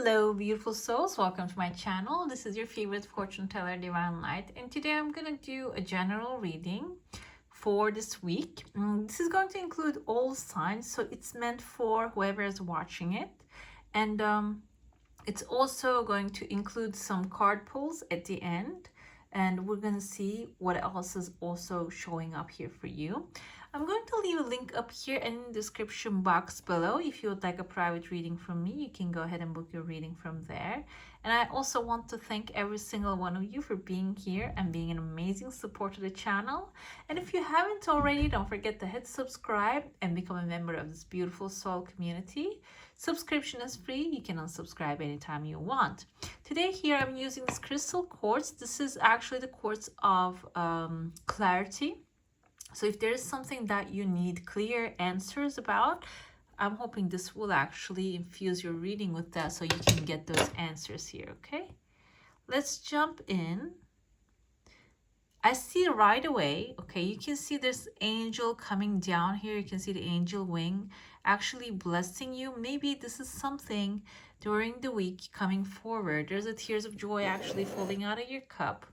Hello, beautiful souls. Welcome to my channel. This is your favorite fortune teller, Divine Light. And today I'm going to do a general reading for this week. This is going to include all signs, so it's meant for whoever is watching it. And it's also going to include some card pulls at the end. And we're going to see what else is also showing up here for you. I'm going to leave a link up here in the description box below. If you would like a private reading from me, you can go ahead and book your reading from there. And I also want to thank every single one of you for being here and being an amazing support to the channel. And if you haven't already, don't forget to hit subscribe and become a member of this beautiful soul community. Subscription is free. You can unsubscribe anytime you want. Today here I'm using this crystal quartz. This is actually the quartz of clarity. So if there is something that you need clear answers about, I'm hoping this will actually infuse your reading with that so you can get those answers here, okay? Let's jump in. I see right away, okay, you can see this angel coming down here. You can see the angel wing actually blessing you. Maybe this is something during the week coming forward. There's a tears of joy actually falling out of your cup.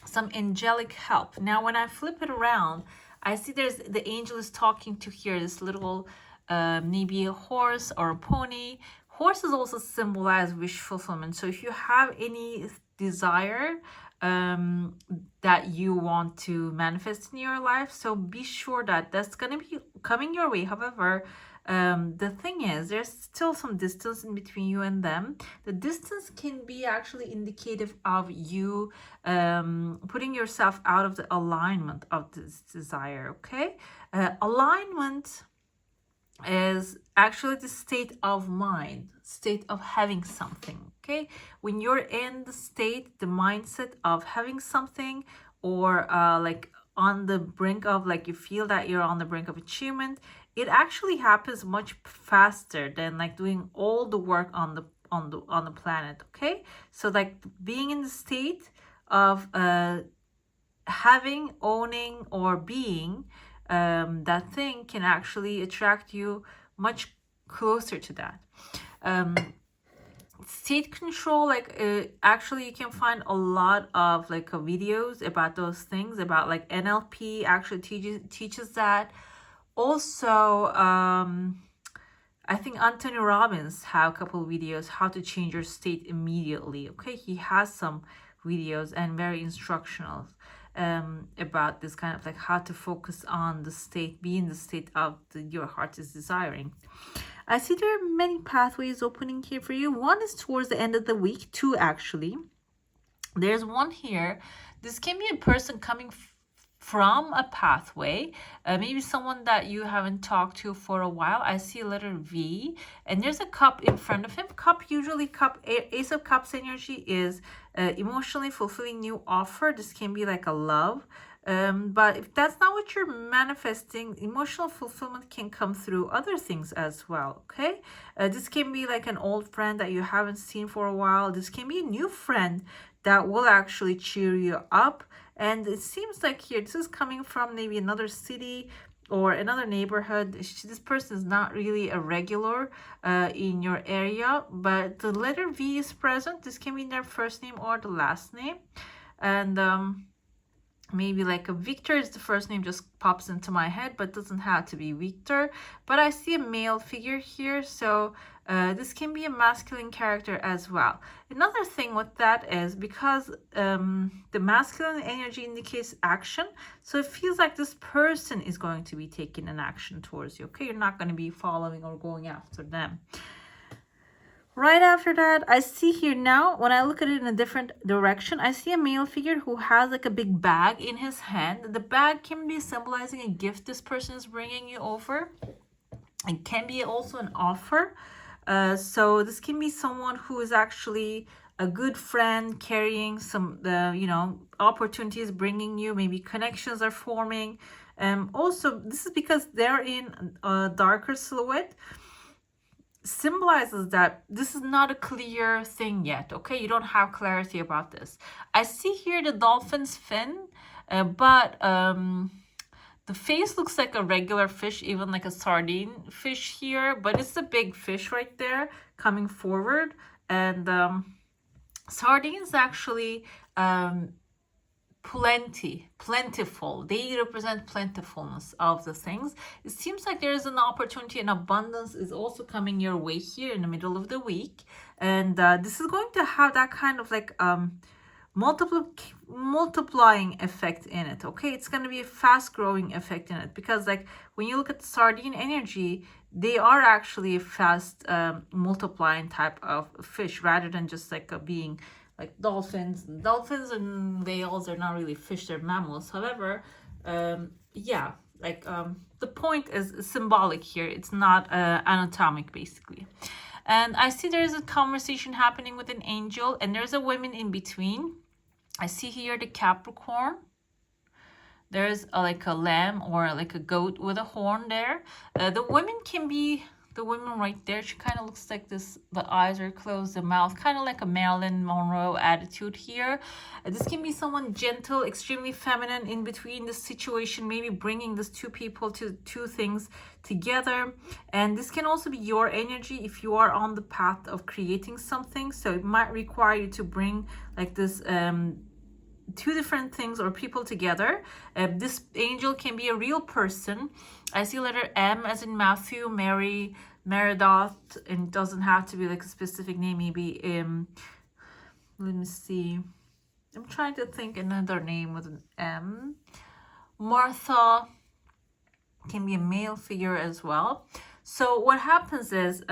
Some angelic help. Now when I flip it around, I see there's the angel is talking to here this little maybe a horse or a pony. Horses also symbolize wish fulfillment. So if you have any desire that you want to manifest in your life, so be sure that that's going to be coming your way. However, the thing is, there's still some distance in between you and them. The distance can be actually indicative of you putting yourself out of the alignment of this desire, okay? Alignment is actually the state of mind, state of having something, okay? When you're in the state, the mindset of having something, or like on the brink of, like you feel that you're on the brink of achievement, it actually happens much faster than like doing all the work on the planet, okay? So like being in the state of having, owning, or being that thing can actually attract you much closer to that. State control, like actually you can find a lot of like videos about those things, about like NLP actually teaches that. Also, I think Anthony Robbins have a couple of videos how to change your state immediately. Okay, he has some videos and very instructional about this kind of like how to focus on the state, be in the state of your heart is desiring. I see there are many pathways opening here for you. One is towards the end of the week, two actually. There's one here. This can be a person coming from a pathway, maybe someone that you haven't talked to for a while. I see a letter V, and there's a cup in front of him. Cup, usually Ace of Cups energy is emotionally fulfilling new offer. This can be like a love. But if that's not what you're manifesting, emotional fulfillment can come through other things as well, okay? This can be like an old friend that you haven't seen for a while. This can be a new friend that will actually cheer you up. And it seems like here, this is coming from maybe another city or another neighborhood. This person is not really a regular in your area, but the letter V is present. This can be their first name or the last name. And maybe like a Victor is the first name, just pops into my head, but doesn't have to be Victor. But I see a male figure here, so this can be a masculine character as well. Another thing with that is because the masculine energy indicates action, so it feels like this person is going to be taking an action towards you, okay? You're not going to be following or going after them. Right after that, I see here now, when I look at it in a different direction, I see a male figure who has like a big bag in his hand. The bag can be symbolizing a gift this person is bringing you over. It can be also an offer. So this can be someone who is actually a good friend carrying some, you know, opportunities bringing you, maybe connections are forming. Also, this is because they're in a darker silhouette. Symbolizes that this is not a clear thing yet, okay? You don't have clarity about this. I see here the dolphin's fin, but The face looks like a regular fish, even like a sardine fish here, but it's a big fish right there coming forward. And sardines actually plentiful. They represent plentifulness of the things. It seems like there is an opportunity and abundance is also coming your way here in the middle of the week. And this is going to have that kind of like multiplying effect in it. Okay, it's going to be a fast growing effect in it, because like when you look at the sardine energy, they are actually a fast multiplying type of fish, rather than just like being like dolphins and whales are not really fish, they're mammals. However, yeah, like the point is symbolic here, it's not anatomic basically. And I see there's a conversation happening with an angel, and there's a woman in between. I see here the Capricorn. There's like a lamb or like a goat with a horn there. The women can be the woman right there. She kind of looks like this. The eyes are closed, the mouth, kind of like a Marilyn Monroe attitude here. This can be someone gentle, extremely feminine in between this situation, maybe bringing these two people to two things together. And this can also be your energy if you are on the path of creating something. So it might require you to bring like this two different things or people together. This angel can be a real person. I see letter M as in Matthew, Mary, Meredith, and it doesn't have to be like a specific name. Maybe let me see, I'm trying to think another name with an M. Martha can be a male figure as well. So what happens is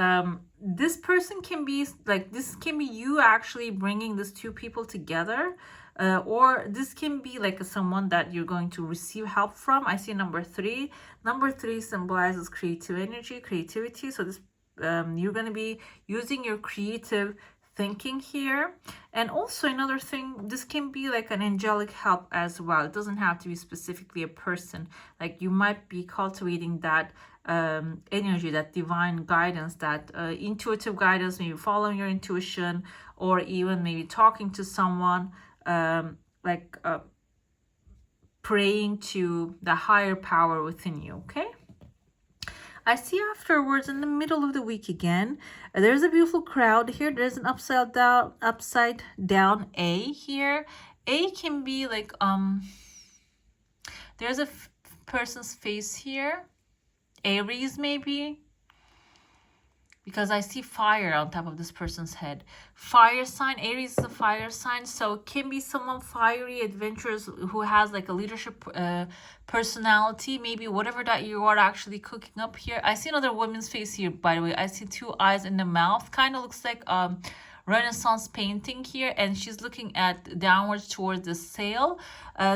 this person can be like, this can be you actually bringing these two people together. Or this can be like someone that you're going to receive help from. I see number 3. Number 3 symbolizes creative energy, creativity. So this you're going to be using your creative thinking here. And also another thing, this can be like an angelic help as well. It doesn't have to be specifically a person. Like you might be cultivating that energy, that divine guidance, that intuitive guidance, maybe following your intuition, or even maybe talking to someone, praying to the higher power within you. Okay, I see afterwards in the middle of the week again, there's a beautiful crowd here. There's an upside down A here. A can be like there's a person's face here, Aries maybe, because I see fire on top of this person's head. Fire sign, Aries is a fire sign, so it can be someone fiery, adventurous, who has like a leadership personality, maybe whatever that you are actually cooking up here. I see another woman's face here, by the way. I see 2 eyes in the mouth, kind of looks like Renaissance painting here, and she's looking at downwards towards the sail.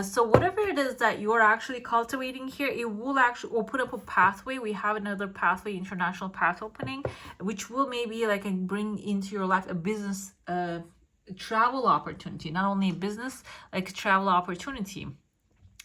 So whatever it is that you're actually cultivating here, it will actually open up a pathway. We have another pathway, international path opening, which will maybe like bring into your life a business travel opportunity, not only a business, like a travel opportunity.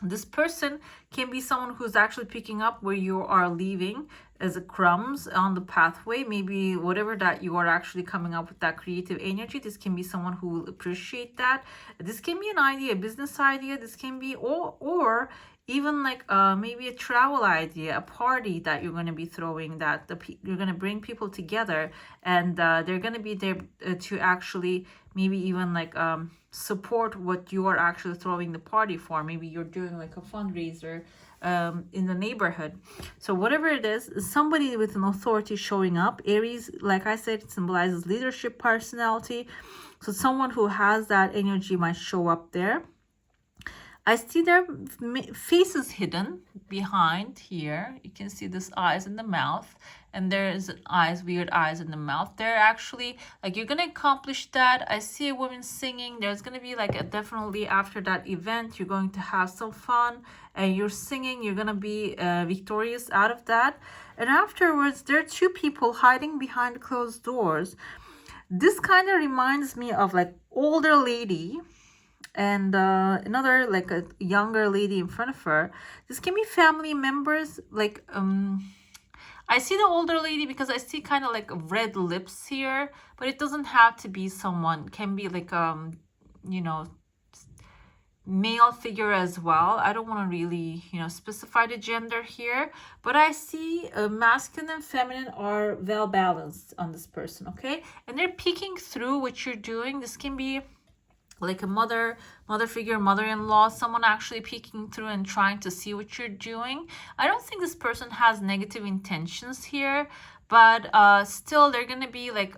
This person can be someone who's actually picking up where you are leaving as a crumbs on the pathway. Maybe whatever that you are actually coming up with, that creative energy, this can be someone who will appreciate that. This can be an idea, a business idea. This can be or even like maybe a travel idea, a party that you're going to be throwing, that you're going to bring people together, and they're going to be there to actually maybe even like support what you are actually throwing the party for. Maybe you're doing like a fundraiser in the neighborhood. So whatever it is, somebody with an authority showing up. Aries, like I said, it symbolizes leadership, personality. So someone who has that energy might show up there. I see their faces hidden behind here. You can see this eyes in the mouth, and there is eyes, weird eyes in the mouth. They're actually like, you're gonna accomplish that. I see a woman singing. There's gonna be like definitely after that event, you're going to have some fun, and you're singing. You're gonna be victorious out of that. And afterwards, there are 2 people hiding behind closed doors. This kind of reminds me of like older lady and another like a younger lady in front of her. This can be family members. Like I see the older lady because I see kind of like red lips here, but it doesn't have to be someone. It can be like you know, male figure as well. I don't want to really, you know, specify the gender here, but I see masculine and feminine are well balanced on this person, okay? And they're peeking through what you're doing. This can be like a mother figure, mother-in-law, someone actually peeking through and trying to see what you're doing. I don't think this person has negative intentions here, but still they're gonna be like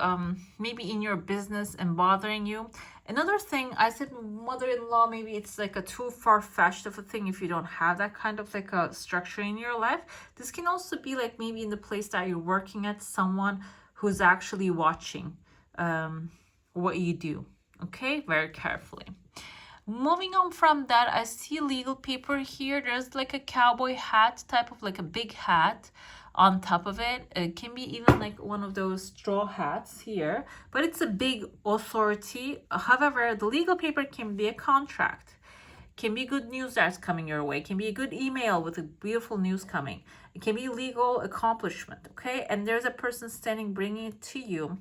maybe in your business and bothering you. Another thing, I said mother-in-law, maybe it's like a too far-fetched of a thing if you don't have that kind of like a structure in your life. This can also be like maybe in the place that you're working at, someone who's actually watching what you do. Okay, very carefully. Moving on from that, I see legal paper here. There's like a cowboy hat, type of like a big hat on top of it. It can be even like one of those straw hats here, but it's a big authority. However, the legal paper can be a contract, can be good news that's coming your way, can be a good email with a beautiful news coming. It can be legal accomplishment, okay? And there's a person standing bringing it to you.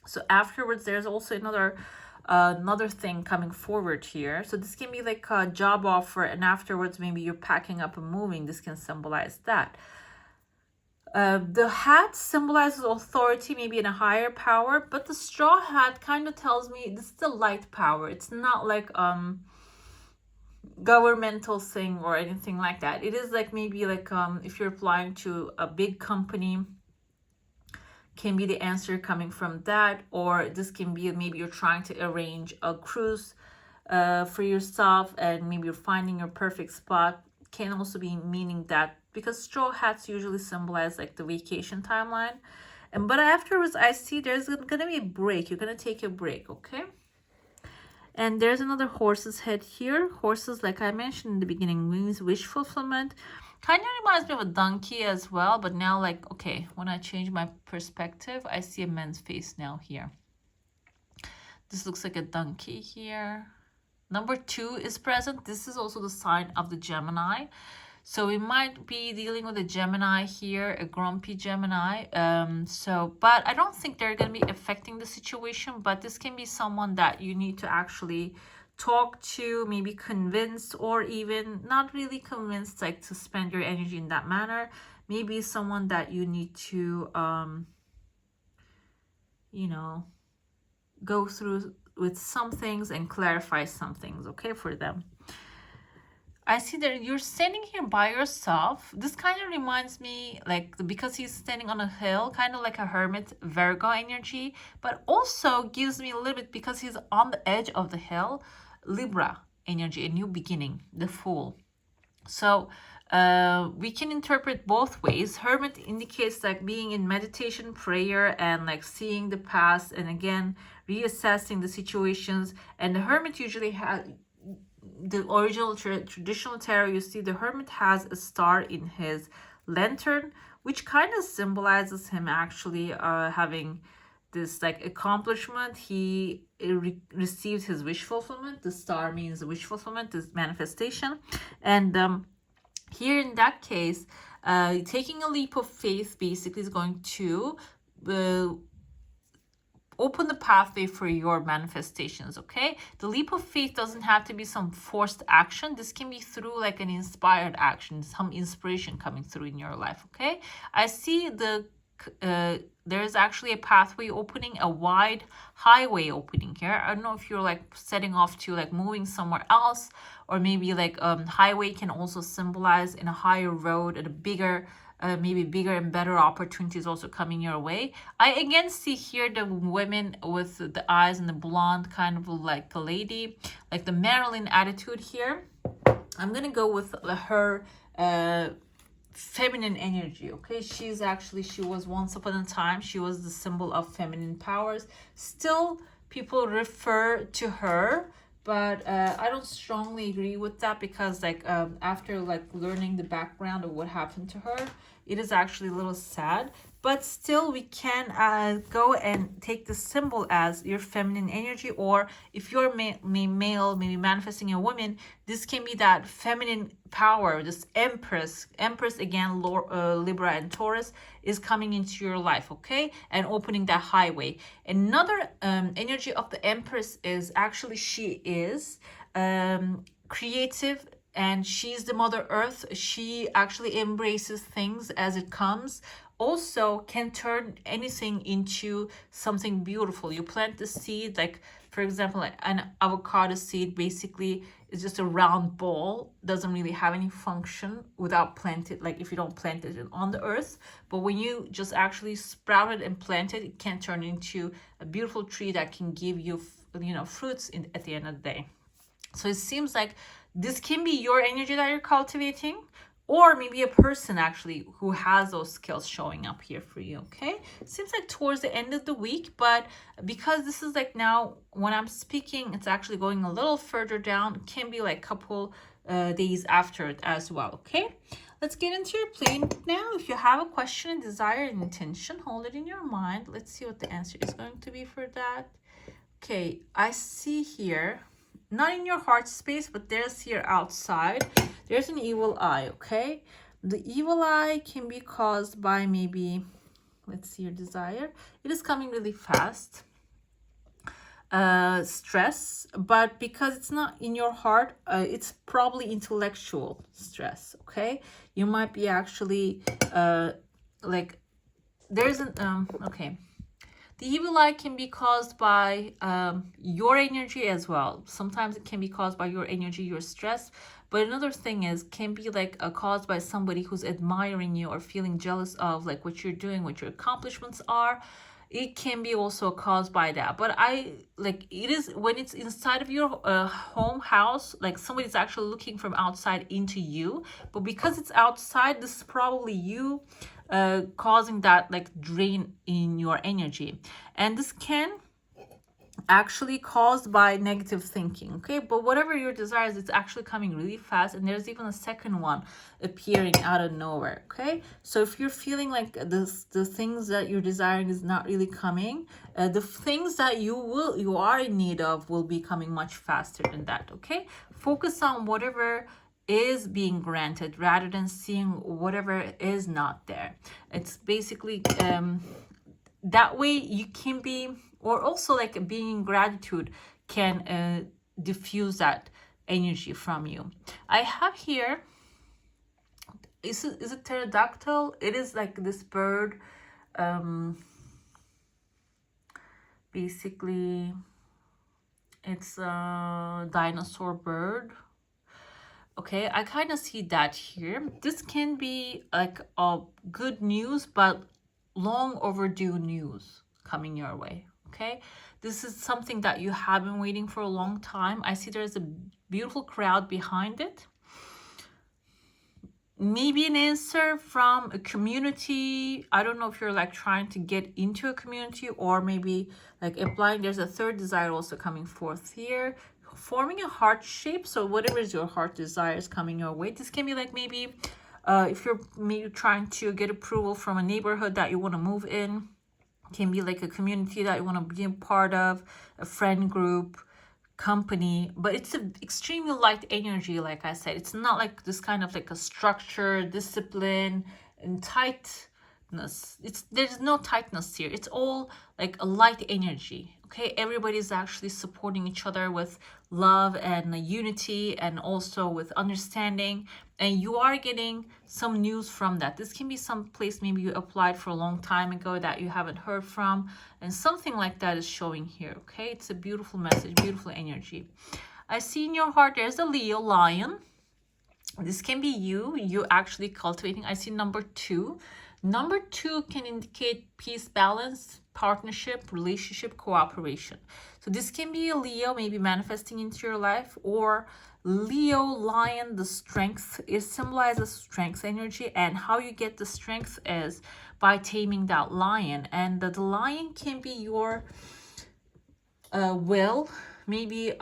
So afterwards, there's also another thing coming forward here. So this can be like a job offer, and afterwards maybe you're packing up and moving. This can symbolize that. The hat symbolizes authority, maybe in a higher power, but the straw hat kind of tells me this is a light power. It's not like governmental thing or anything like that. It is like maybe like if you're applying to a big company, can be the answer coming from that, or this can be maybe you're trying to arrange a cruise for yourself and maybe you're finding your perfect spot. Can also be meaning that, because straw hats usually symbolize like the vacation timeline. But afterwards I see there's gonna be a break. You're gonna take a break, okay? And there's another horse's head here. Horses, like I mentioned in the beginning, means wish fulfillment. Kind of reminds me of a donkey as well, but now like, okay, when I change my perspective, I see a man's face now here. This looks like a donkey here. Number 2 is present. This is also the sign of the Gemini. So we might be dealing with a Gemini here, a grumpy Gemini. But I don't think they're going to be affecting the situation, but this can be someone that you need to actually talk to, maybe convinced, or even not really convinced, like to spend your energy in that manner. Maybe someone that you need to you know, go through with some things and clarify some things, okay, for them. I see that you're standing here by yourself. This kind of reminds me, like, because he's standing on a hill, kind of like a hermit, Virgo energy, but also gives me a little bit, because he's on the edge of the hill, Libra energy, a new beginning, the Fool. So we can interpret both ways. Hermit indicates like being in meditation, prayer, and like seeing the past, and again reassessing the situations. And the Hermit usually has the original traditional tarot. You see the Hermit has a star in his lantern, which kind of symbolizes him actually having this like accomplishment. He received his wish fulfillment. The star means wish fulfillment, this manifestation. And here in that case, taking a leap of faith basically is going to open the pathway for your manifestations, okay? The leap of faith doesn't have to be some forced action. This can be through like an inspired action, some inspiration coming through in your life, okay? I see there's actually a pathway opening, a wide highway opening here. I don't know if you're like setting off to like moving somewhere else, or maybe like highway can also symbolize in a higher road and a bigger maybe bigger and better opportunities also coming your way. I again see here the women with the eyes and the blonde, kind of like a lady, like the Marilyn attitude here. I'm gonna go with her feminine energy, okay? She was once upon a time, she was the symbol of feminine powers. Still, people refer to her, but I don't strongly agree with that, because like after like learning the background of what happened to her, it is actually a little sad. But still, we can go and take the symbol as your feminine energy, or if you're male, maybe manifesting a woman, this can be that feminine power, this Empress again, Libra and Taurus is coming into your life, okay, and opening that highway. Another energy of the Empress is actually she is creative, and she's the Mother Earth. She actually embraces things as it comes. Also can turn anything into something beautiful. You plant the seed, like for example, like an avocado seed basically is just a round ball, doesn't really have any function without planted, like if you don't plant it on the earth. But when you just actually sprout it and plant it, it can turn into a beautiful tree that can give you, you know, fruits at the end of the day. So it seems like this can be your energy that you're cultivating, or maybe a person actually who has those skills showing up here for you. Okay, it seems like towards the end of the week, but because this is like now when I'm speaking, it's actually going a little further down. It can be like a couple days after it as well. Okay, let's get into your plane now. If you have a question, a desire, an intention, hold it in your mind. Let's see what the answer is going to be for that. Okay, I see here, not in your heart space, but there's here outside, there's an evil eye. Okay, the evil eye can be caused by maybe, let's see your desire, it is coming really fast, stress, but because it's not in your heart, it's probably intellectual stress. Okay, you might be actually like there's an okay, the evil eye can be caused by your energy as well. Sometimes it can be caused by your energy, your stress. But another thing is, can be like caused by somebody who's admiring you or feeling jealous of like what you're doing, what your accomplishments are. It can be also caused by that. But I like it is when it's inside of your home house, like somebody's actually looking from outside into you. But because it's outside, this is probably you causing that like drain in your energy, and this can actually caused by negative thinking. Okay, but whatever your desires, it's actually coming really fast, and there's even a second one appearing out of nowhere. Okay, so if you're feeling like the things that you're desiring is not really coming, the things that you are in need of will be coming much faster than that. Okay, focus on whatever is being granted rather than seeing whatever is not there. It's basically that way you can be, or also like being in gratitude can diffuse that energy from you. I have here, is it pterodactyl? It is like this bird, basically it's a dinosaur bird. Okay, I kind of see that here. This can be like a good news, but long overdue news coming your way. Okay, this is something that you have been waiting for a long time. I see there's a beautiful crowd behind it. Maybe an answer from a community. I don't know if you're like trying to get into a community, or maybe like applying. There's a third desire also coming forth here, forming a heart shape. So whatever is your heart desire is coming your way. This can be like maybe if you're maybe trying to get approval from a neighborhood that you want to move in. Can be like a community that you want to be a part of, a friend group, company. But it's an extremely light energy. Like I said, it's not like this kind of like a structure, discipline, and tightness. There's no tightness here. It's all like a light energy. Okay, everybody's actually supporting each other with love and unity, and also with understanding, and you are getting some news from that. This can be some place maybe you applied for a long time ago that you haven't heard from, and something like that is showing here. Okay, it's a beautiful message, beautiful energy. I see in your heart there's a Leo lion. This can be you actually cultivating. I see number 2. Number 2 can indicate peace, balance, partnership, relationship, cooperation. So this can be a Leo maybe manifesting into your life, or Leo lion, the strength is symbolizes strength energy, and how you get the strength is by taming that lion. And the lion can be your will. Maybe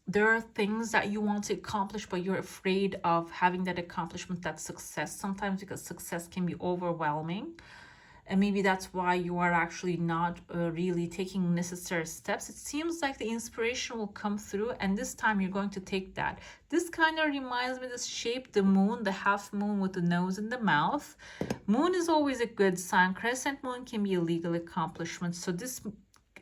there are things that you want to accomplish, but you're afraid of having that accomplishment, that success, sometimes because success can be overwhelming. And maybe that's why you are actually not really taking necessary steps. It seems like the inspiration will come through, and this time you're going to take that. This kind of reminds me of this shape, the moon, the half moon with the nose and the mouth. Moon is always a good sign. Crescent moon can be a legal accomplishment. So this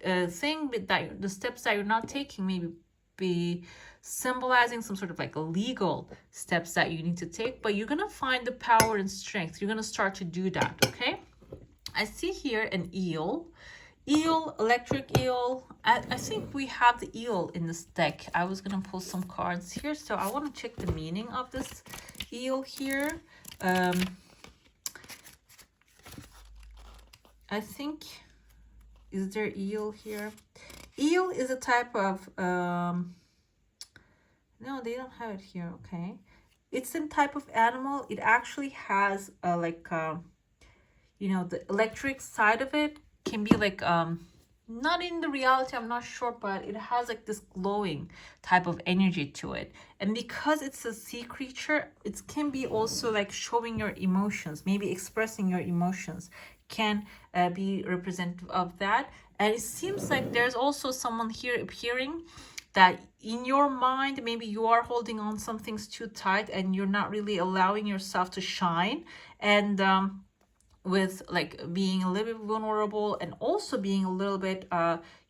thing that the steps that you're not taking, maybe be symbolizing some sort of like legal steps that you need to take, but you're gonna find the power and strength. You're gonna start to do that, okay? I see here an eel. Eel, electric eel. I think we have the eel in this deck. I was gonna pull some cards here, so I want to check the meaning of this eel here. I think, is there eel here? Eel is a type of no, they don't have it here. Okay, it's a type of animal. It actually has you know, the electric side of it can be like not in the reality, I'm not sure, but it has like this glowing type of energy to it. And because it's a sea creature, it can be also like showing your emotions, maybe expressing your emotions can be representative of that. And it seems like there's also someone here appearing that in your mind, maybe you are holding on some things too tight and you're not really allowing yourself to shine. And with like being a little bit vulnerable and also being a little bit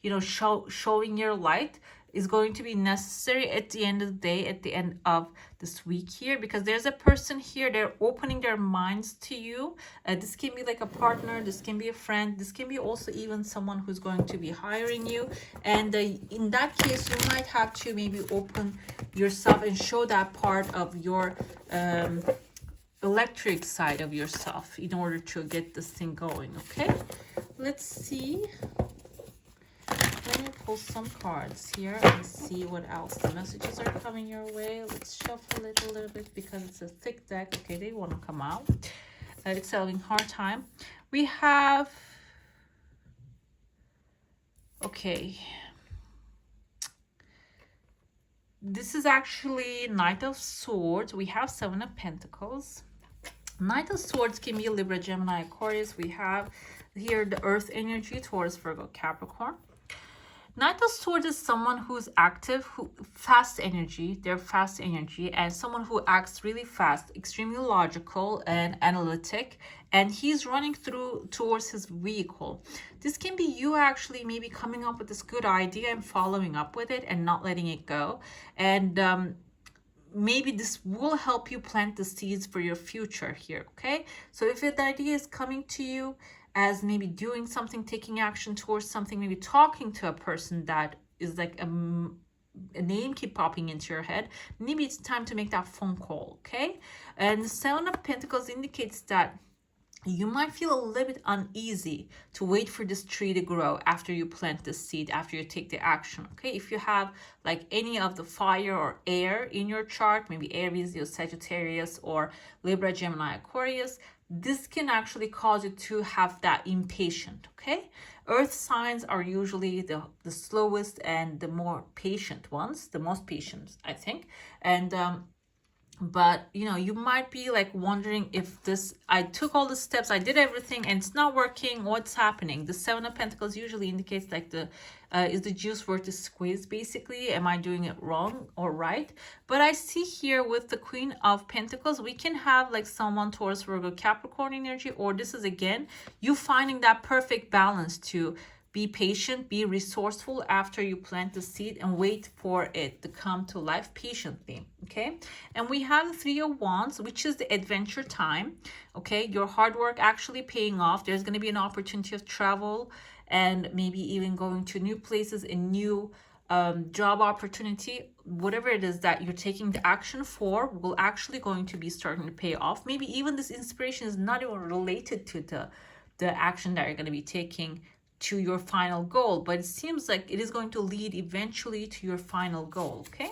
you know, showing your light is going to be necessary at the end of the day, at the end of this week here, because there's a person here, they're opening their minds to you. This can be like a partner, this can be a friend, this can be also even someone who's going to be hiring you. And in that case, you might have to maybe open yourself and show that part of your electric side of yourself in order to get this thing going. Okay, let's see. Let me pull some cards here and see what else the messages are coming your way. Let's shuffle it a little bit because it's a thick deck. Okay, they want to come out. It's having a hard time. We have, okay, this is actually Knight of Swords. We have Seven of Pentacles. Knight of Swords can be Libra, Gemini, Aquarius. We have here the Earth energy, Taurus, Virgo, Capricorn. Knight of Swords is someone who's active, who fast energy, they're fast energy, and someone who acts really fast, extremely logical and analytic, and he's running towards his vehicle. This can be you actually maybe coming up with this good idea and following up with it and not letting it go. And maybe this will help you plant the seeds for your future here, okay? So if the idea is coming to you as maybe doing something, taking action towards something, maybe talking to a person that is like a name keep popping into your head, maybe it's time to make that phone call, okay? And the Seven of Pentacles indicates that you might feel a little bit uneasy to wait for this tree to grow after you plant the seed, after you take the action, okay? If you have like any of the fire or air in your chart, maybe Aries, your Sagittarius, or Libra, Gemini, Aquarius, this can actually cause you to have that impatient, okay? Earth signs are usually the slowest and the more patient ones, the most patient, I think. And but you know, you might be like wondering if this, I took all the steps, I did everything and it's not working, what's happening? The Seven of Pentacles usually indicates like the is the juice worth the squeeze, basically? Am I doing it wrong or right? But I see here with the Queen of Pentacles, we can have like someone towards Virgo, Capricorn energy, or this is again you finding that perfect balance to be patient, be resourceful after you plant the seed and wait for it to come to life patiently, okay? And we have the Three of Wands, which is the adventure time, okay? Your hard work actually paying off. There's going to be an opportunity of travel and maybe even going to new places, a new job opportunity, whatever it is that you're taking the action for will actually going to be starting to pay off. Maybe even this inspiration is not even related to the action that you're going to be taking to your final goal, but it seems like it is going to lead eventually to your final goal, okay?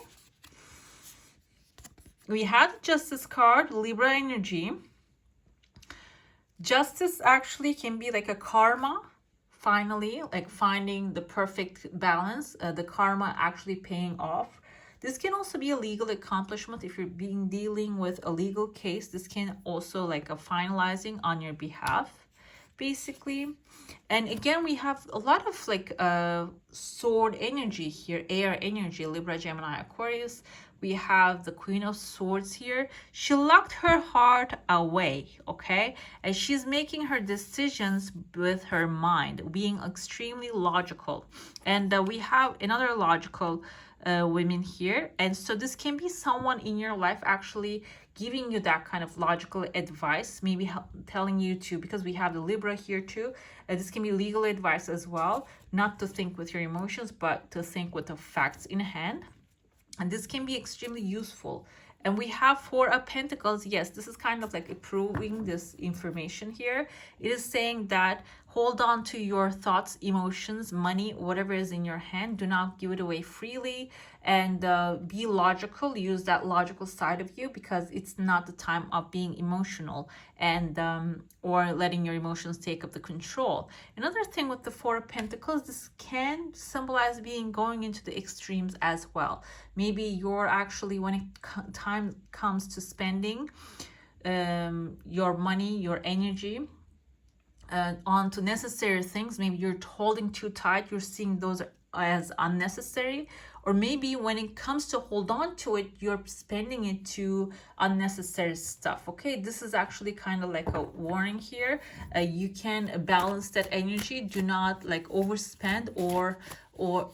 We had the Justice card, Libra energy. Justice actually can be like a karma, finally, like finding the perfect balance, the karma actually paying off. This can also be a legal accomplishment if you're dealing with a legal case. This can also like a finalizing on your behalf, basically. And again, we have a lot of like sword energy here, air energy, Libra, Gemini, Aquarius. We have the Queen of Swords here. She locked her heart away, okay? And she's making her decisions with her mind, being extremely logical. And we have another logical women here. And so this can be someone in your life actually giving you that kind of logical advice, maybe telling you to, because we have the Libra here too, this can be legal advice as well, not to think with your emotions, but to think with the facts in hand. And this can be extremely useful. And we have Four of Pentacles. Yes, this is kind of like approving this information here. It is saying that hold on to your thoughts, emotions, money, whatever is in your hand. Do not give it away freely, and be logical. Use that logical side of you, because it's not the time of being emotional and or letting your emotions take up the control. Another thing with the Four of Pentacles, this can symbolize being going into the extremes as well. Maybe you're actually, when time comes to spending your money, your energy onto necessary things, maybe you're holding too tight, you're seeing those as unnecessary. Or maybe when it comes to hold on to it, you're spending it to unnecessary stuff. Okay, this is actually kind of like a warning here. You can balance that energy. Do not like overspend, or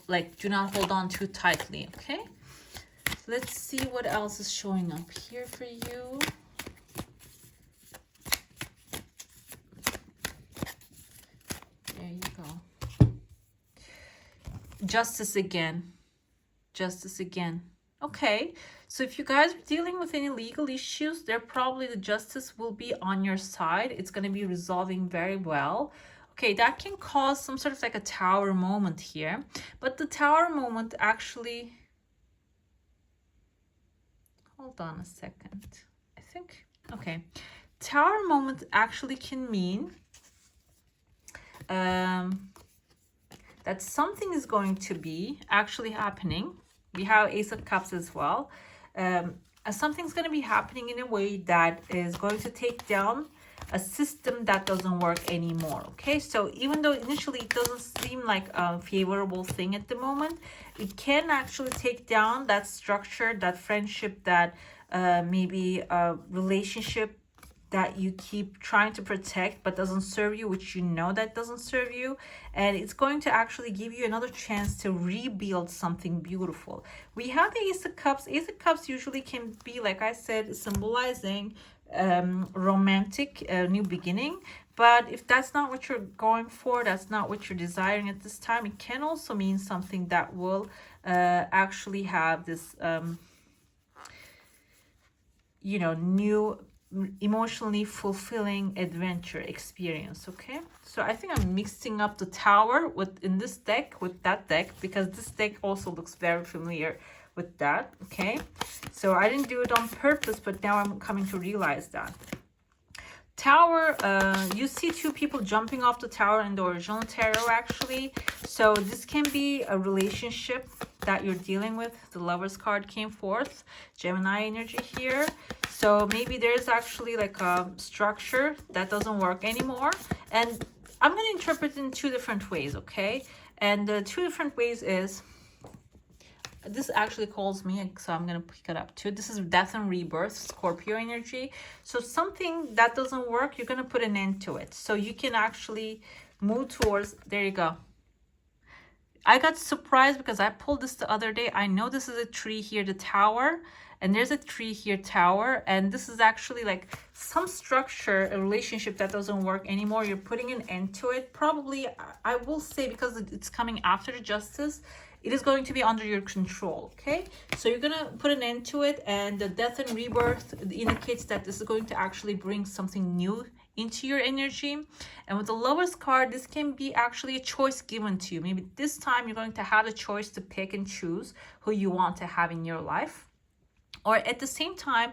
like do not hold on too tightly. Okay, let's see what else is showing up here for you. There you go. Justice again. Justice again. Okay, so if you guys are dealing with any legal issues, there probably the justice will be on your side. It's going to be resolving very well. Okay, that can cause some sort of like a tower moment here, but the tower moment actually, hold on a second, I think, okay, tower moment actually can mean that something is going to be actually happening. We have Ace of Cups as well. Something's going to be happening in a way that is going to take down a system that doesn't work anymore. Okay, so even though initially it doesn't seem like a favorable thing at the moment, it can actually take down that structure, that friendship, that maybe a relationship that you keep trying to protect but doesn't serve you, which you know that doesn't serve you, and it's going to actually give you another chance to rebuild something beautiful. We have the Ace of Cups. Ace of Cups usually can be, like I said, symbolizing romantic new beginning, but if that's not what you're going for, that's not what you're desiring at this time, it can also mean something that will actually have this you know, new emotionally fulfilling adventure experience. Okay, so I think I'm mixing up the Tower with in this deck with that deck, because this deck also looks very familiar with that. Okay, so I didn't do it on purpose, but now I'm coming to realize that Tower, you see two people jumping off the tower in the original tarot actually. So this can be a relationship that you're dealing with. The Lovers card came forth, Gemini energy here. So maybe there's actually like a structure that doesn't work anymore, and I'm going to interpret it in two different ways. Okay, and the two different ways is, this actually calls me, so I'm going to pick it up too. This is Death and Rebirth, Scorpio energy. So something that doesn't work, you're going to put an end to it. So you can actually move towards, there you go. I got surprised because I pulled this the other day. I know this is a tree here, the Tower, and there's a tree here, Tower, and this is actually like some structure, a relationship that doesn't work anymore. You're putting an end to it. Probably, I will say, because it's coming after the Justice, it is going to be under your control. Okay, so you're gonna put an end to it, and the Death and Rebirth indicates that this is going to actually bring something new into your energy. And with the Lovers card, this can be actually a choice given to you. Maybe this time you're going to have a choice to pick and choose who you want to have in your life. Or at the same time,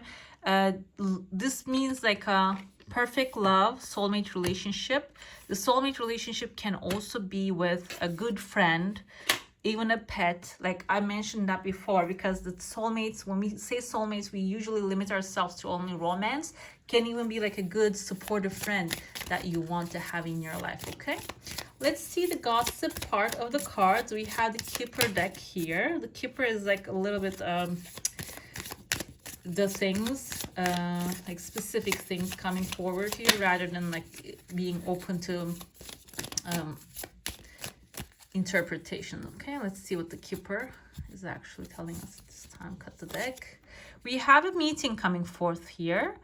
this means like a perfect love, soulmate relationship. The soulmate relationship can also be with a good friend, even a pet. Like I mentioned that before, because the soulmates, when we say soulmates, we usually limit ourselves to only romance. Can even be like a good supportive friend that you want to have in your life. Okay, let's see the gossip part of the cards. We have the Kipper deck here. The Kipper is like a little bit the things, like specific things coming forward here, rather than like being open to interpretation. Okay, let's see what the Keeper is actually telling us this time. Cut the deck. We have a meeting coming forth here.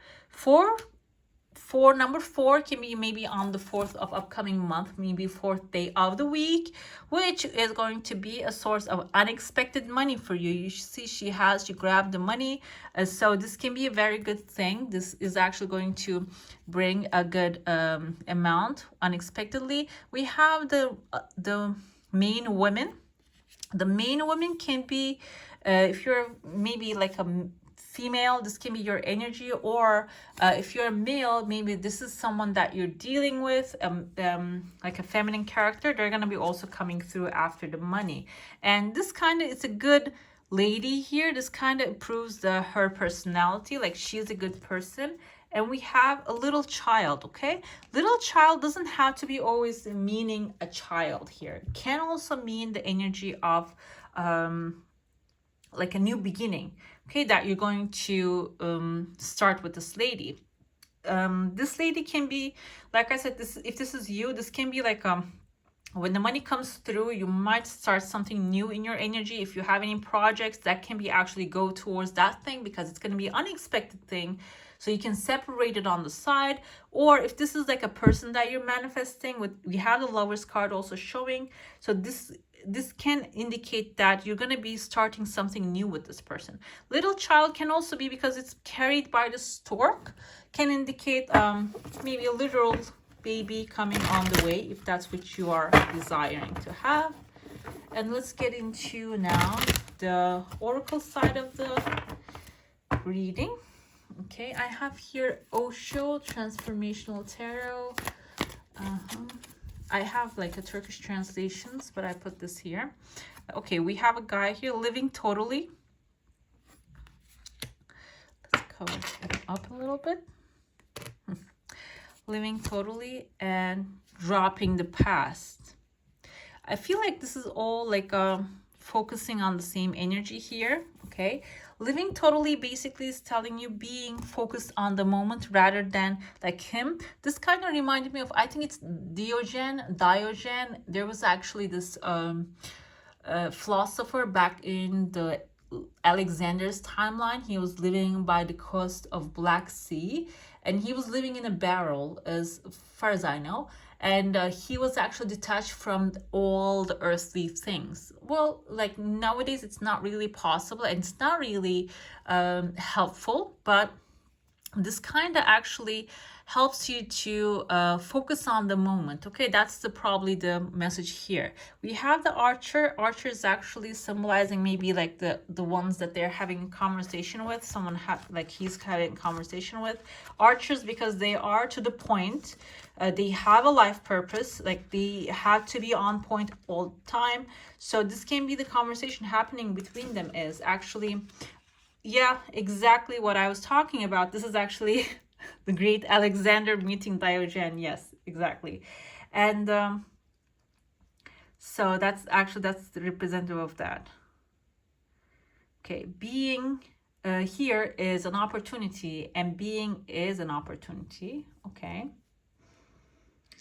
Number 4 can be maybe on the 4th of upcoming month, maybe 4th day of the week, which is going to be a source of unexpected money for you. You see she grabbed the money, so this can be a very good thing. This is actually going to bring a good amount unexpectedly. We have the main women. The main woman can be, if you're maybe like a female, this can be your energy, or if you're a male, maybe this is someone that you're dealing with, like a feminine character. They're going to be also coming through after the money. And this kind of, it's a good lady here. This kind of proves her personality, like she's a good person. And we have a little child, okay? Little child doesn't have to be always meaning a child here. It can also mean the energy of like a new beginning, okay, that you're going to start with this lady. This lady can be, like I said, if this is you, this can be like when the money comes through, you might start something new in your energy. If you have any projects, that can be actually go towards that thing, because it's going to be an unexpected thing. So you can separate it on the side. Or if this is like a person that you're manifesting with, we have the Lovers card also showing. So this can indicate that you're going to be starting something new with this person. Little child can also be, because it's carried by the stork, can indicate maybe a literal baby coming on the way, if that's what you are desiring to have. And let's get into now the oracle side of the reading. Okay, I have here Osho Transformational Tarot. I have like a Turkish translations, but I put this here. Okay, we have a guy here living totally. Let's cover it up a little bit. Living totally and dropping the past. I feel like this is all like focusing on the same energy here. Okay, living totally basically is telling you being focused on the moment rather than like him. This kind of reminded me of, I think it's Diogen. There was actually this philosopher back in the Alexander's timeline. He was living by the coast of Black Sea, and he was living in a barrel, as far as I know. And he was actually detached from all the earthly things. Well, like nowadays, it's not really possible, and it's not really helpful. But this kind of actually helps you to focus on the moment. Okay, that's probably the message here. We have the Archer. Archer is actually symbolizing maybe like the ones that they're having conversation with. Someone like he's having conversation with. Archers, because they are to the point. They have a life purpose, like they have to be on point all the time. So this can be the conversation happening between them is actually, yeah, exactly what I was talking about. This is actually the great Alexander meeting Diogen. Yes, exactly. And so that's the representative of that. Okay, being here is an opportunity, and being is an opportunity. Okay.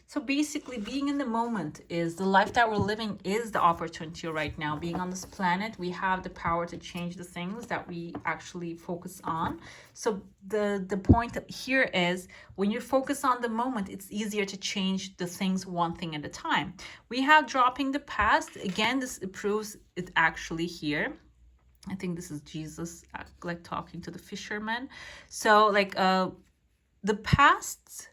So basically, being in the moment is the life that we're living, is the opportunity right now. Being on this planet, we have the power to change the things that we actually focus on. So the point here is, when you focus on the moment, it's easier to change the things one thing at a time. We have dropping the past. Again, this proves it actually here. I think this is Jesus like talking to the fisherman. So like the past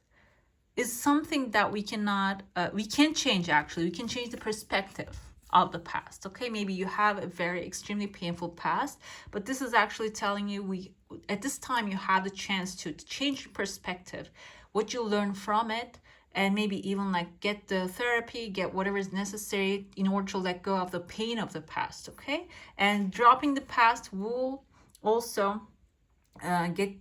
is something that we cannot, we can change actually. We can change the perspective of the past. Okay, maybe you have a very extremely painful past, but this is actually telling you at this time you have the chance to change your perspective, what you learn from it, and maybe even like get the therapy, get whatever is necessary in order to let go of the pain of the past. Okay, and dropping the past will also get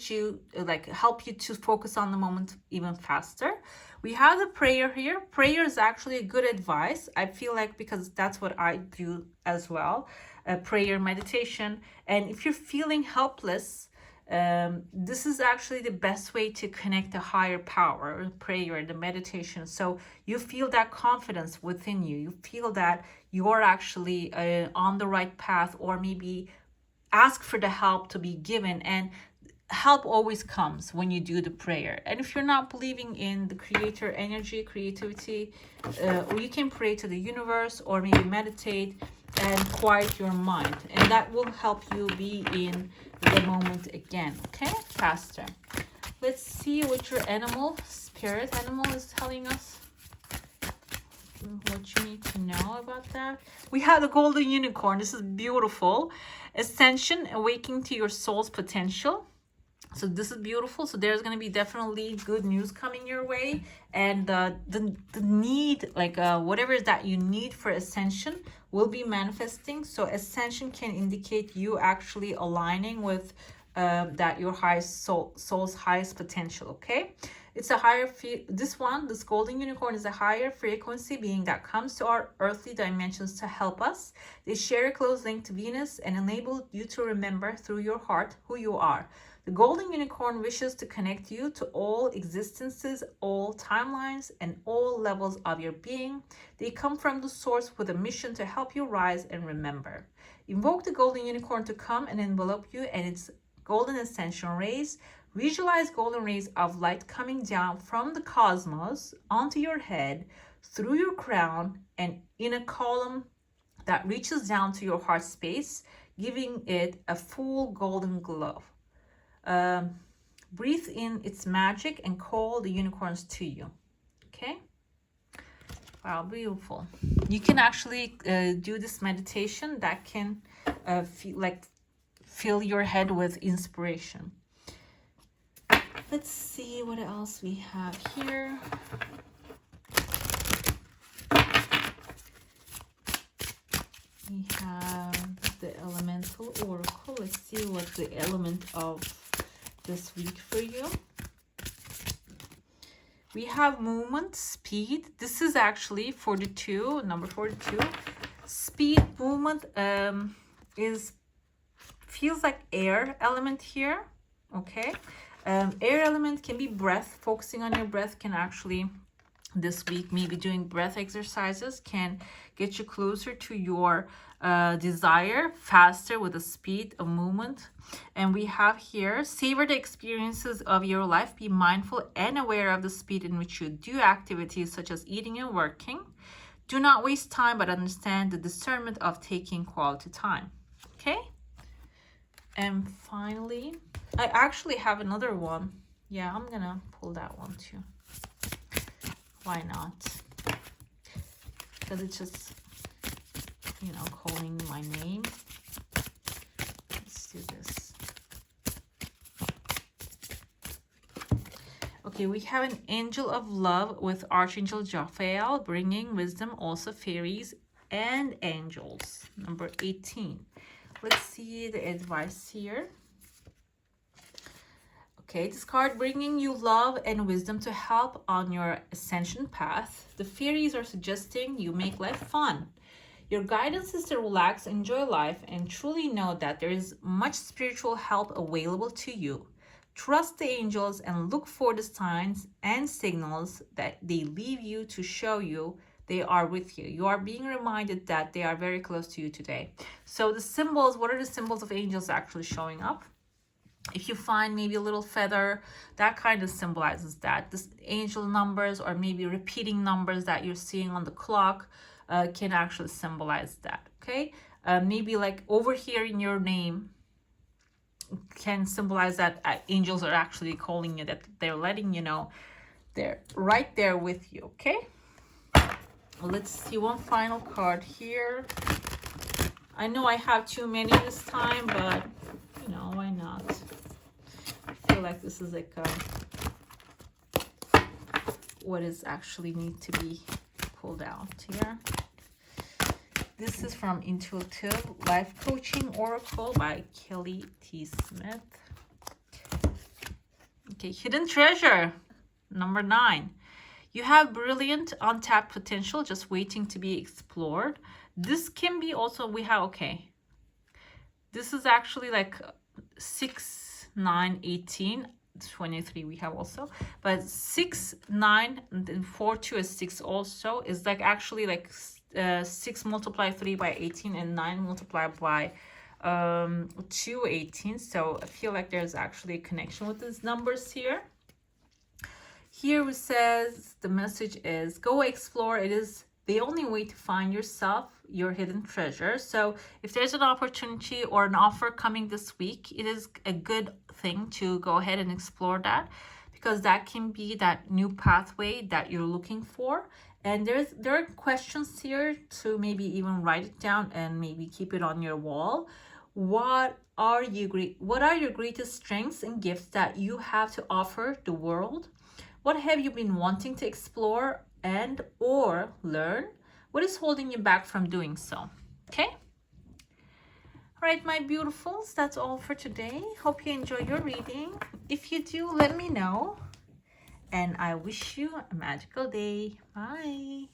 you like help you to focus on the moment even faster. We have the prayer here. Prayer is actually good advice. I feel like, because that's what I do as well, prayer, meditation. And if you're feeling helpless, this is actually the best way to connect to higher power, prayer, the meditation. So you feel that confidence within you. You feel that you're actually on the right path, or maybe ask for the help to be given, and help always comes when you do the prayer. And if you're not believing in the creator energy, creativity, or you can pray to the universe, or maybe meditate and quiet your mind, and that will help you be in the moment again. Okay, faster. Let's see what your animal, spirit animal, is telling us, what you need to know about that. We have the golden unicorn. This is beautiful. Ascension, awakening to your soul's potential. So this is beautiful. So there's going to be definitely good news coming your way, and the need, like whatever that you need for ascension will be manifesting. So ascension can indicate you actually aligning with that your highest soul's highest potential. Okay, it's a higher this golden unicorn is a higher frequency being that comes to our earthly dimensions to help us. They share a close link to Venus and enable you to remember through your heart who you are. The golden unicorn wishes to connect you to all existences, all timelines, and all levels of your being. They come from the source with a mission to help you rise and remember. Invoke the golden unicorn to come and envelop you and its golden ascension rays. Visualize golden rays of light coming down from the cosmos onto your head, through your crown, and in a column that reaches down to your heart space, giving it a full golden glow. Breathe in its magic and call the unicorns to you. Okay, wow, beautiful. You can actually do this meditation that can fill your head with inspiration. Let's see what else we have here. We have the elemental oracle. Let's see what the element of this week for you. We have movement, speed. This is actually 42, number 42. Speed, movement feels like air element here. Okay, air element can be breath. Focusing on your breath can actually, this week, maybe doing breath exercises can get you closer to your desire faster with the speed of movement. And we have here, savor the experiences of your life. Be mindful and aware of the speed in which you do activities such as eating and working. Do not waste time, but understand the discernment of taking quality time. Okay. And finally, I actually have another one. Yeah, I'm gonna pull that one too. Why not? Because it's just, you know, calling my name. Let's do this. Okay, we have an angel of love with Archangel Raphael, bringing wisdom, also fairies and angels. Number 18. Let's see the advice here. Okay, this card bringing you love and wisdom to help on your ascension path. The fairies are suggesting you make life fun. Your guidance is to relax, enjoy life, and truly know that there is much spiritual help available to you. Trust the angels and look for the signs and signals that they leave you to show you they are with you. You are being reminded that they are very close to you today. So the symbols, what are the symbols of angels actually showing up? If you find maybe a little feather, that kind of symbolizes that. This angel numbers or maybe repeating numbers that you're seeing on the clock can actually symbolize that, okay? Maybe like over here in your name can symbolize that angels are actually calling you, that they're letting you know they're right there with you, okay? Let's see one final card here. I know I have too many this time, but you know, why not? I feel like this is like what is actually need to be pulled out here. This is from Intuitive Life Coaching Oracle by Kelly T. Smith. Okay, hidden treasure, number 9. You have brilliant untapped potential just waiting to be explored. This can be also, we have, okay, this is actually like 6, 9, 18, 23 we have also, but 6, 9, and then 4, 2 is 6 also, is like actually like 6 multiplied 3 by 18 and 9 multiplied by 2, 18. So I feel like there's actually a connection with these numbers here. Here it says the message is go explore. It is the only way to find yourself, your hidden treasure. So if there's an opportunity or an offer coming this week, it is a good thing to go ahead and explore that, because that can be that new pathway that you're looking for. And there are questions here to maybe even write it down and maybe keep it on your wall. What are your greatest strengths and gifts that you have to offer the world? What have you been wanting to explore and or learn? What is holding you back from doing so? Okay. All right, my beautifuls, that's all for today. Hope you enjoy your reading. If you do, let me know. And I wish you a magical day. Bye.